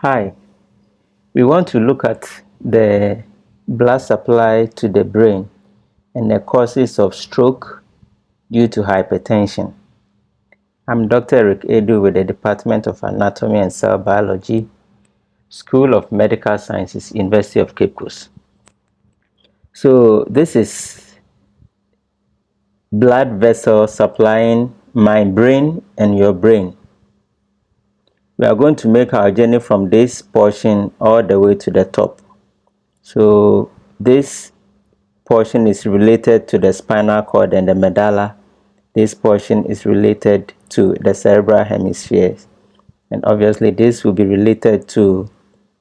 Hi, we want to look at the blood supply to the brain and the causes of stroke due to hypertension. I'm Dr. Eric Edu with the Department of Anatomy and Cell Biology, School of Medical Sciences, University of Cape Coast. So this is blood vessel supplying my brain and your brain. We are going to make our journey from this portion all the way to the top. So this portion is related to the spinal cord and the medulla. This portion is related to the cerebral hemispheres, and obviously this will be related to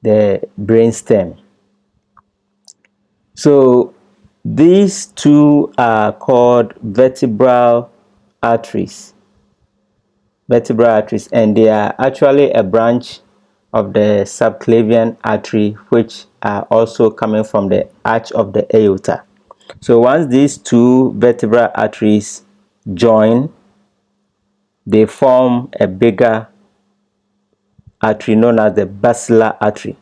the brainstem. So these two are called vertebral arteries, and they are actually a branch of the subclavian artery, which are also coming from the arch of the aorta. So once these two vertebral arteries join, they form a bigger artery known as the basilar artery.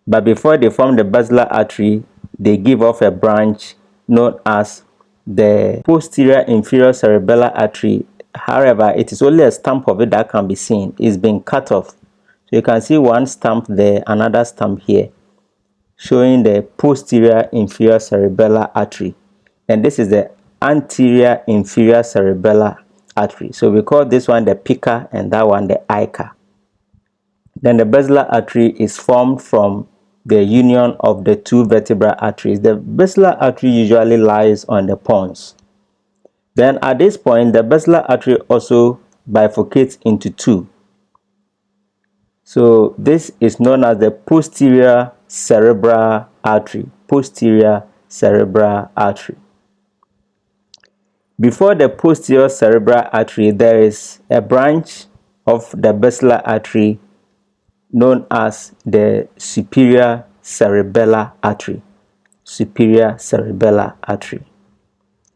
But before they form the basilar artery, they give off a branch known as the posterior inferior cerebellar artery. However, it is only a stump of it that can be seen. It's been cut off. So you can see one stump there, another stump here, showing the posterior inferior cerebellar artery. And this is the anterior inferior cerebellar artery. So we call this one the pica and that one the ica. Then the basilar artery is formed from the union of the two vertebral arteries. The basilar artery usually lies on the pons. Then at this point, the basilar artery also bifurcates into two. So this is known as the posterior cerebral artery. Posterior cerebral artery. Before the posterior cerebral artery, there is a branch of the basilar artery known as the superior cerebellar artery. Superior cerebellar artery.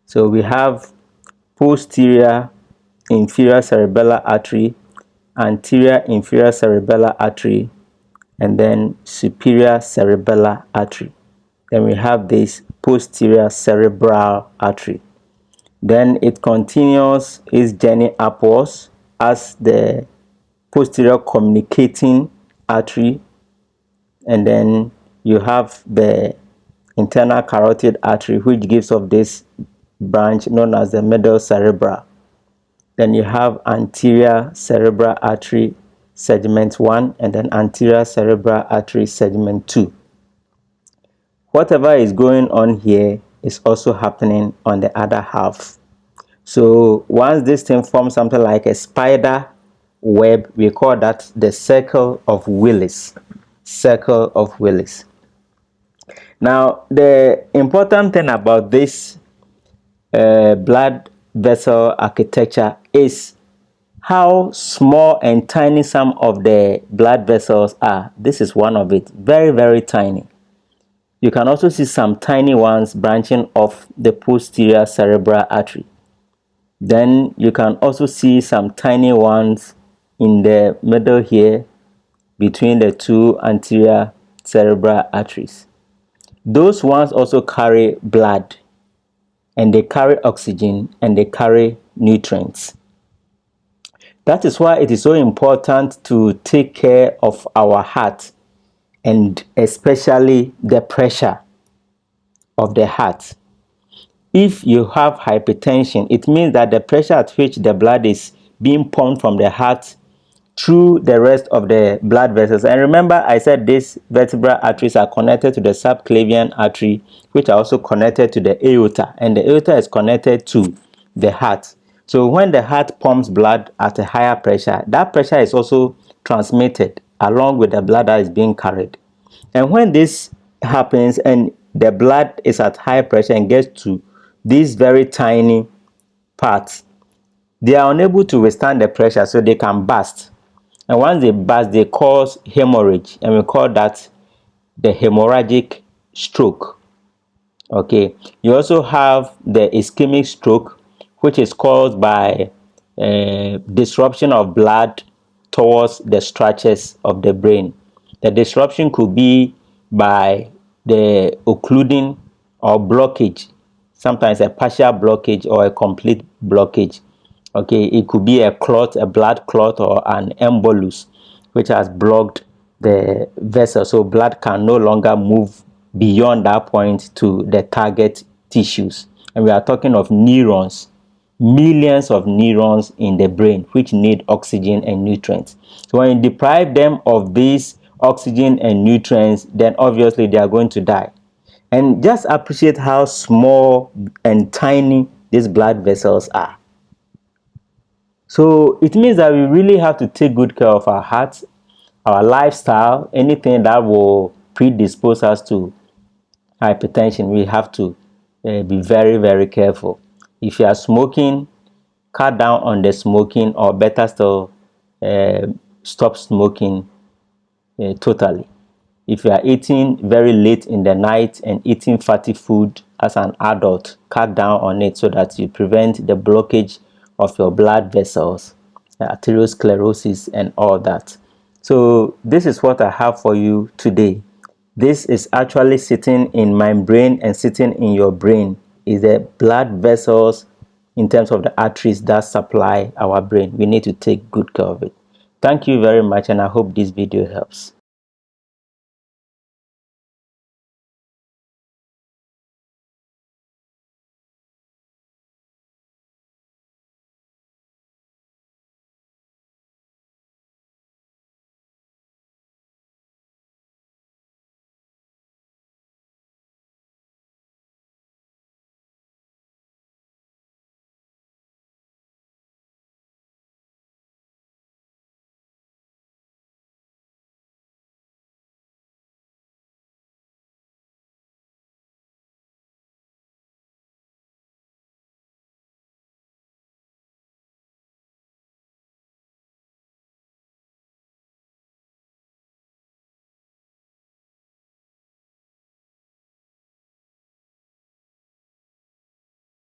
So we have posterior inferior cerebellar artery, anterior inferior cerebellar artery, and then superior cerebellar artery. Then we have this posterior cerebral artery. Then it continues its journey upwards as the posterior communicating artery, and then you have the internal carotid artery, which gives off this branch known as the middle cerebral. Then you have anterior cerebral artery segment 1 and then anterior cerebral artery segment 2. Whatever is going on here is also happening on the other half. So once this thing forms something like a spider web, we call that the Circle of Willis. Circle of Willis. Now, the important thing about this blood vessel architecture is how small and tiny some of the blood vessels are. This is one of it. Very, very tiny. You can also see some tiny ones branching off the posterior cerebral artery. Then you can also see some tiny ones in the middle here between the two anterior cerebral arteries. Those ones also carry blood, and they carry oxygen, and they carry nutrients. That is why it is so important to take care of our heart, and especially the pressure of the heart. If you have hypertension, it means that the pressure at which the blood is being pumped from the heart through the rest of the blood vessels. And remember, I said these vertebral arteries are connected to the subclavian artery, which are also connected to the aorta, and the aorta is connected to the heart. So when the heart pumps blood at a higher pressure, that pressure is also transmitted along with the blood that is being carried. And when this happens and the blood is at high pressure and gets to these very tiny parts, they are unable to withstand the pressure, so they can burst. And once they burst, they cause hemorrhage, and we call that the hemorrhagic stroke. Okay, you also have the ischemic stroke, which is caused by disruption of blood towards the structures of the brain. The disruption could be by the occluding or blockage, sometimes a partial blockage or a complete blockage. Okay, it could be a clot, a blood clot, or an embolus, which has blocked the vessel, so blood can no longer move beyond that point to the target tissues. And we are talking of neurons, millions of neurons in the brain which need oxygen and nutrients. So when you deprive them of these oxygen and nutrients, then obviously they are going to die. And just appreciate how small and tiny these blood vessels are. So it means that we really have to take good care of our hearts, our lifestyle, anything that will predispose us to hypertension. We have to be very, very careful. If you are smoking, cut down on the smoking, or better still, stop smoking totally. If you are eating very late in the night and eating fatty food as an adult, cut down on it so that you prevent the blockage of your blood vessels, arteriosclerosis, and all that. So this is what I have for you today. This is actually sitting in my brain and sitting in your brain, is the blood vessels in terms of the arteries that supply our brain. We need to take good care of it. Thank you very much, and I hope this video helps.